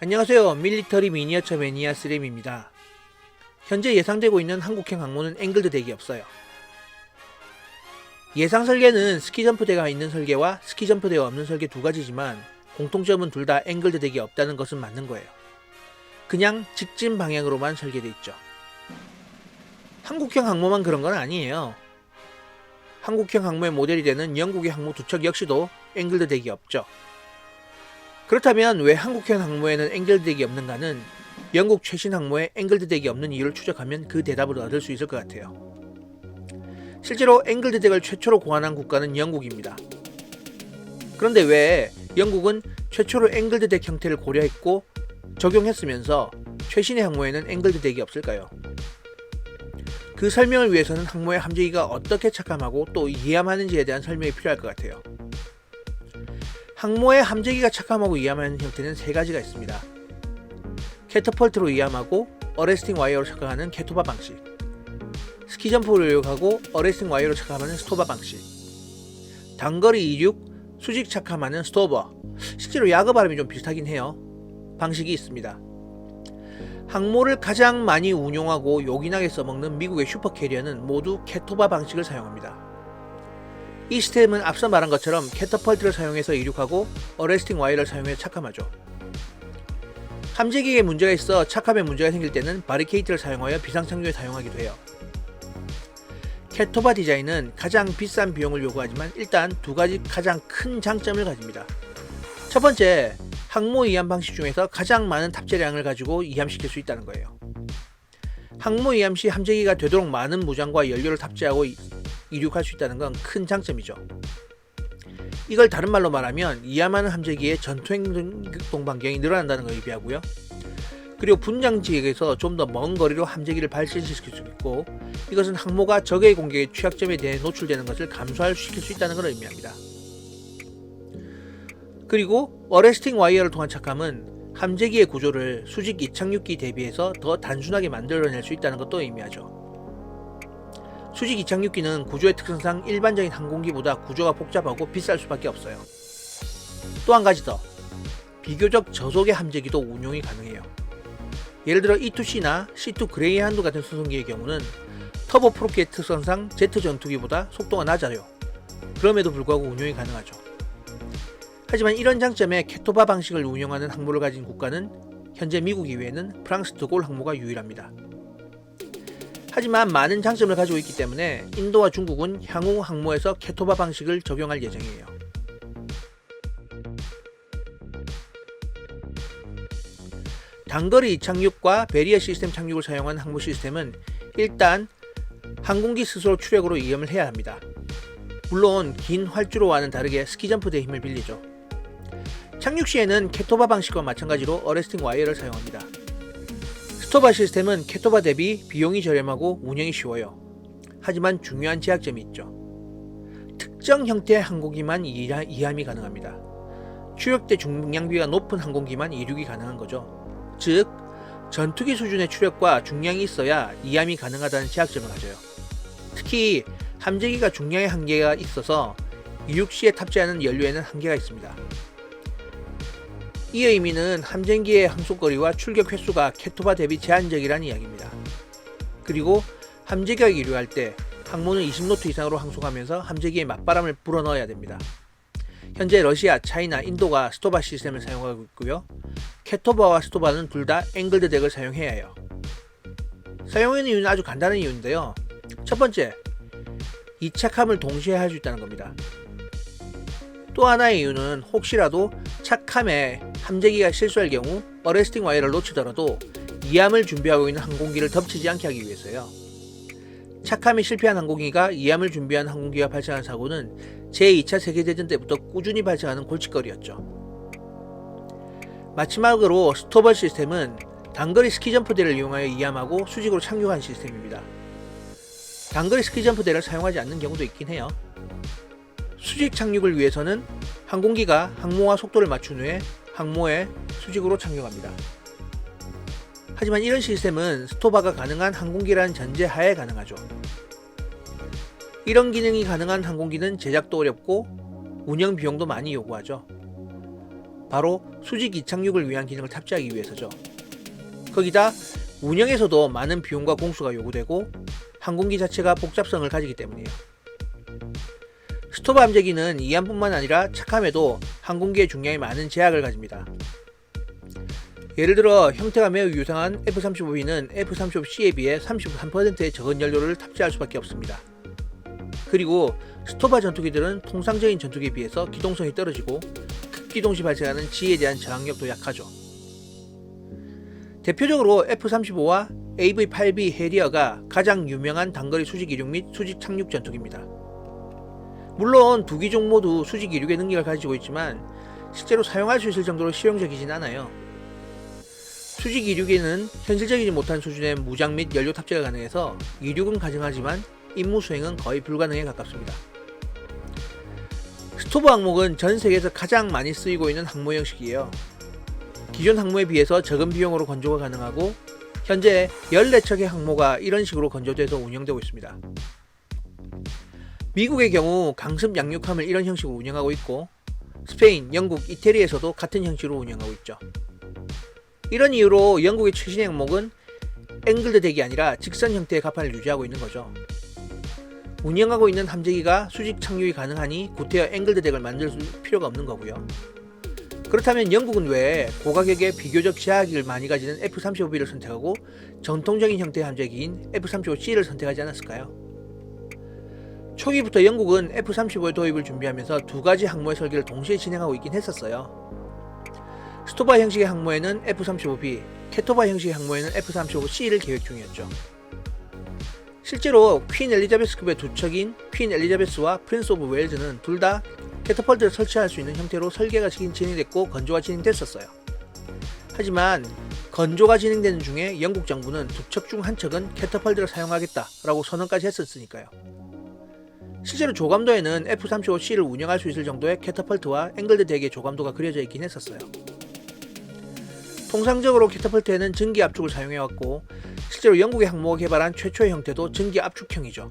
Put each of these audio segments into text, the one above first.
안녕하세요. 밀리터리 미니어처 매니아 쓰림입니다. 현재 예상되고 있는 한국행 항모는 앵글드 덱이 없어요. 예상 설계는 스키점프대가 있는 설계와 스키점프대가 없는 설계 두 가지지만 공통점은 둘 다 앵글드 덱이 없다는 것은 맞는 거예요. 그냥 직진 방향으로만 설계되어 있죠. 한국형 항모만 그런 건 아니에요. 한국형 항모의 모델이 되는 영국의 항모 두 척 역시도 앵글드 덱이 없죠. 그렇다면 왜 한국형 항모에는 앵글드 덱이 없는가는 영국 최신 항모에 앵글드 덱이 없는 이유를 추적하면 그 대답을 얻을 수 있을 것 같아요. 실제로 앵글드 덱을 최초로 고안한 국가는 영국입니다. 그런데 왜 영국은 최초로 앵글드 덱 형태를 고려했고 적용했으면서 최신의 항모에는 앵글드 덱이 없을까요? 그 설명을 위해서는 항모의 함재기가 어떻게 착함하고 또 이해함하는지에 대한 설명이 필요할 것 같아요. 항모의 함재기가 착함하고 이해함하는 형태는 세 가지가 있습니다. 캐터펄트로 이해함하고 어레스팅 와이어로 착함하는 캐토바 방식, 스키점프를 이용하고 어레스팅 와이어로 착함하는 스토바 방식, 단거리 이륙, 수직 착함하는 스토버, 실제로 야그 발음이 좀 비슷하긴 해요. 방식이 있습니다. 항모를 가장 많이 운용하고 요긴하게 써먹는 미국의 슈퍼캐리어는 모두 캐토바 방식을 사용합니다. 이 시스템은 앞서 말한 것처럼 캐터펄트를 사용해서 이륙하고 어레스팅 와이어를 사용해 착함하죠. 함재기에 문제가 있어 착함에 문제가 생길 때는 바리케이트를 사용하여 비상착륙에 사용하기도 해요. 캐토바 디자인은 가장 비싼 비용을 요구하지만 일단 두 가지 가장 큰 장점을 가집니다. 첫 번째, 항모 이함 방식 중에서 가장 많은 탑재량을 가지고 이함시킬 수 있다는 거예요. 항모 이함 시 함재기가 되도록 많은 무장과 연료를 탑재하고 이륙할 수 있다는 건 큰 장점이죠. 이걸 다른 말로 말하면 이함하는 함재기의 전투행동 반경이 늘어난다는 걸 의미하고요. 그리고 분장 지역에서 좀 더 먼 거리로 함재기를 발진시킬 수 있고, 이것은 항모가 적의 공격의 취약점에 대해 노출되는 것을 감소시킬 수 있다는 걸 의미합니다. 그리고 어레스팅 와이어를 통한 착함은 함재기의 구조를 수직 이착륙기 대비해서 더 단순하게 만들어낼 수 있다는 것도 의미하죠. 수직 이착륙기는 구조의 특성상 일반적인 항공기보다 구조가 복잡하고 비쌀 수밖에 없어요. 또 한 가지 더, 비교적 저속의 함재기도 운용이 가능해요. 예를 들어 E2C나 C2 그레이하운드 같은 수송기의 경우는 터보 프롭기의 특성상 제트 전투기보다 속도가 낮아요. 그럼에도 불구하고 운용이 가능하죠. 하지만 이런 장점의 캐토바 방식을 운영하는 항모를 가진 국가는 현재 미국 이외에는 프랑스 드골 항모가 유일합니다. 하지만 많은 장점을 가지고 있기 때문에 인도와 중국은 향후 항모에서 캐토바 방식을 적용할 예정이에요. 단거리 착륙과 배리어 시스템 착륙을 사용한 항모 시스템은 일단 항공기 스스로 추력으로 이염을 해야 합니다. 물론 긴 활주로와는 다르게 스키점프대의 힘을 빌리죠. 착륙 시에는 캐토바 방식과 마찬가지로 어레스팅 와이어를 사용합니다. 스토바 시스템은 캐토바 대비 비용이 저렴하고 운영이 쉬워요. 하지만 중요한 제약점이 있죠. 특정 형태의 항공기만 이함이 가능합니다. 추력대 중량비가 높은 항공기만 이륙이 가능한 거죠. 즉, 전투기 수준의 추력과 중량이 있어야 이함이 가능하다는 제약점을 가져요. 특히 함재기가 중량의 한계가 있어서 이륙 시에 탑재하는 연료에는 한계가 있습니다. 이 의미는 함재기의 항속거리와 출격 횟수가 캐토바 대비 제한적이라는 이야기입니다. 그리고 함재기가 이륙할 때 항모는 20노트 이상으로 항속하면서 함재기에 맞바람을 불어넣어야 됩니다. 현재 러시아, 차이나, 인도가 스토바 시스템을 사용하고 있고요. 캐토바와 스토바는 둘 다 앵글드 덱을 사용해야 해요. 사용하는 이유는 아주 간단한 이유인데요. 첫 번째, 이 착함을 동시에 할 수 있다는 겁니다. 또 하나의 이유는 혹시라도 착함에 함재기가 실수할 경우 어레스팅 와이어를 놓치더라도 이함을 준비하고 있는 항공기를 덮치지 않게 하기 위해서요. 착함이 실패한 항공기가 이함을 준비한 항공기가 발생한 사고는 제2차 세계대전 때부터 꾸준히 발생하는 골칫거리였죠. 마지막으로 스토버 시스템은 단거리 스키점프대를 이용하여 이함하고 수직으로 착륙한 시스템입니다. 단거리 스키점프대를 사용하지 않는 경우도 있긴 해요. 수직 착륙을 위해서는 항공기가 항모와 속도를 맞춘 후에 항모에 수직으로 착륙합니다. 하지만 이런 시스템은 스토바가 가능한 항공기라는 전제 하에 가능하죠. 이런 기능이 가능한 항공기는 제작도 어렵고 운영 비용도 많이 요구하죠. 바로 수직 이착륙을 위한 기능을 탑재하기 위해서죠. 거기다 운영에서도 많은 비용과 공수가 요구되고 항공기 자체가 복잡성을 가지기 때문이에요. 스토바 함재기는 이함뿐만 아니라 착함에도 항공기의 중량에 많은 제약을 가집니다. 예를 들어 형태가 매우 유사한 F-35B는 F-35C에 비해 33%의 적은 연료를 탑재할 수밖에 없습니다. 그리고 스토바 전투기들은 통상적인 전투기에 비해서 기동성이 떨어지고 급기동 시 발생하는 지에 대한 저항력도 약하죠. 대표적으로 F-35와 AV-8B 해리어가 가장 유명한 단거리 수직 이륙 및 수직 착륙 전투기입니다. 물론 두 기종 모두 수직 이륙의 능력을 가지고 있지만 실제로 사용할 수 있을 정도로 실용적이진 않아요. 수직 이륙에는 현실적이지 못한 수준의 무장 및 연료 탑재가 가능해서 이륙은 가능하지만 임무 수행은 거의 불가능에 가깝습니다. 스토바 항목은 전 세계에서 가장 많이 쓰이고 있는 항모 형식이에요. 기존 항모에 비해서 적은 비용으로 건조가 가능하고 현재 14척의 항모가 이런 식으로 건조돼서 운영되고 있습니다. 미국의 경우 강습 양육함을 이런 형식으로 운영하고 있고 스페인, 영국, 이태리에서도 같은 형식으로 운영하고 있죠. 이런 이유로 영국의 최신의 항목은 앵글드 덱이 아니라 직선 형태의 갑판을 유지하고 있는 거죠. 운영하고 있는 함재기가 수직 착륙이 가능하니 구태여 앵글드 덱을 만들 필요가 없는 거고요. 그렇다면 영국은 왜 고가격에 비교적 제약을 많이 가지는 F-35B를 선택하고 전통적인 형태의 함재기인 F-35C를 선택하지 않았을까요? 초기부터 영국은 F-35의 도입을 준비하면서 두 가지 항모의 설계를 동시에 진행하고 있긴 했었어요. 스토바 형식의 항모에는 F-35B, 캐토바 형식의 항모에는 F-35C를 계획 중이었죠. 실제로 퀸 엘리자베스급의 두 척인 퀸 엘리자베스와 프린스 오브 웨일즈는 둘 다 캐터펄트를 설치할 수 있는 형태로 설계가 진행됐고 건조가 진행됐었어요. 하지만 건조가 진행되는 중에 영국 정부는 두 척 중 한 척은 캐터펄트를 사용하겠다라고 선언까지 했었으니까요. 실제로 조감도에는 F-35C를 운영할 수 있을 정도의 캐터펄트와 앵글드 덱의 조감도가 그려져 있긴 했었어요. 통상적으로 캐터펄트에는 전기 압축을 사용해왔고 실제로 영국의 항모가 개발한 최초의 형태도 전기 압축형이죠.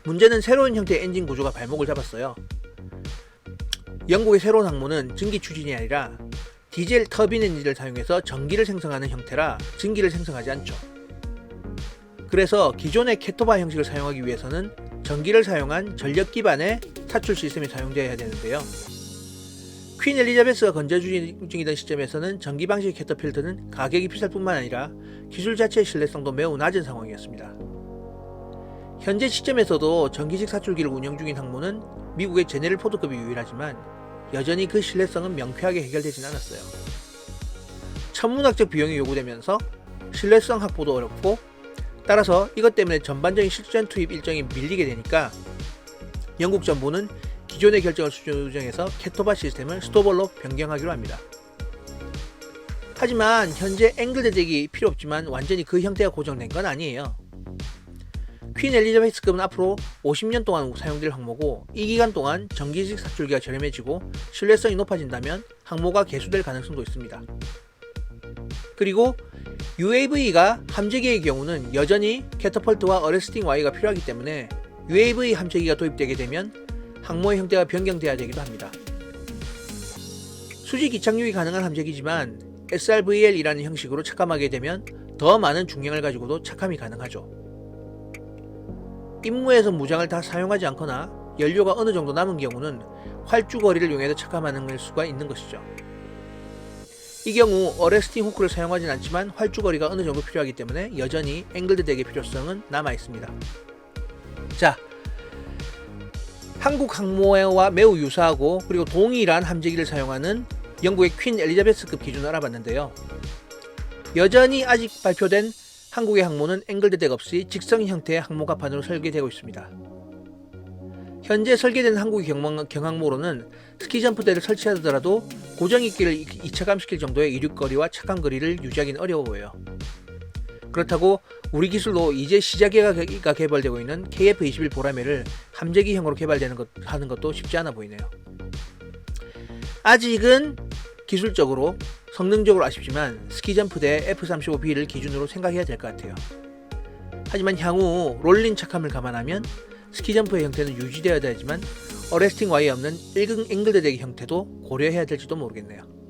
문제는 새로운 형태의 엔진 구조가 발목을 잡았어요. 영국의 새로운 항모는 전기 추진이 아니라 디젤 터빈 엔진을 사용해서 전기를 생성하는 형태라 전기를 생성하지 않죠. 그래서 기존의 캐토바 형식을 사용하기 위해서는 전기를 사용한 전력 기반의 사출 시스템이 사용되어야 되는데요. 퀸 엘리자베스가 건조 중이던 시점에서는 전기 방식의 캐터필트는 가격이 비쌀 뿐만 아니라 기술 자체의 신뢰성도 매우 낮은 상황이었습니다. 현재 시점에서도 전기식 사출기를 운영 중인 항모는 미국의 제네럴 포드급이 유일하지만 여전히 그 신뢰성은 명쾌하게 해결되진 않았어요. 천문학적 비용이 요구되면서 신뢰성 확보도 어렵고 따라서 이것 때문에 전반적인 실전 투입 일정이 밀리게 되니까 영국 정부는 기존의 결정을 수정해서 캐토바 시스템을 스토벌로 변경하기로 합니다. 하지만 현재 앵글드 덱이 필요 없지만 완전히 그 형태가 고정된 건 아니에요. 퀸 엘리자베스급은 앞으로 50년 동안 사용될 항모고 이 기간 동안 전기식 사출기가 저렴해지고 신뢰성이 높아진다면 항모가 개수될 가능성도 있습니다. 그리고 UAV가 함재기의 경우는 여전히 캐터펄트와 어레스팅 와이가 필요하기 때문에 UAV 함재기가 도입되게 되면 항모의 형태가 변경돼야 되기도 합니다. 수직 이착륙이 가능한 함재기지만 SRVL이라는 형식으로 착함하게 되면 더 많은 중량을 가지고도 착함이 가능하죠. 임무에서 무장을 다 사용하지 않거나 연료가 어느 정도 남은 경우는 활주거리를 이용해서 착함하는 수가 있는 것이죠. 이 경우 어레스팅 후크를 사용하진 않지만 활주거리가 어느 정도 필요하기 때문에 여전히 앵글드 덱의 필요성은 남아 있습니다. 자, 한국 항모와 매우 유사하고 그리고 동일한 함재기를 사용하는 영국의 퀸 엘리자베스급 기준을 알아봤는데요. 여전히 아직 발표된 한국의 항모는 앵글드 덱 없이 직선 형태의 항모 갑판으로 설계되고 있습니다. 현재 설계된 한국의 경항모로는 스키점프대를 설치하더라도 고정익기를 이차감시킬 정도의 이륙거리와 착함거리를 유지하기는 어려워 보여요. 그렇다고 우리 기술로 이제 시작기가 개발되고 있는 KF-21 보라매를 함재기형으로 하는 것도 쉽지 않아 보이네요. 아직은 기술적으로 성능적으로 아쉽지만 스키점프대 F-35B를 기준으로 생각해야 될 것 같아요. 하지만 향후 롤링 착함을 감안하면 스키점프의 형태는 유지되어야 되지만 어레스팅 와이어 없는 1근 앵글드 대기 형태도 고려해야 될지도 모르겠네요.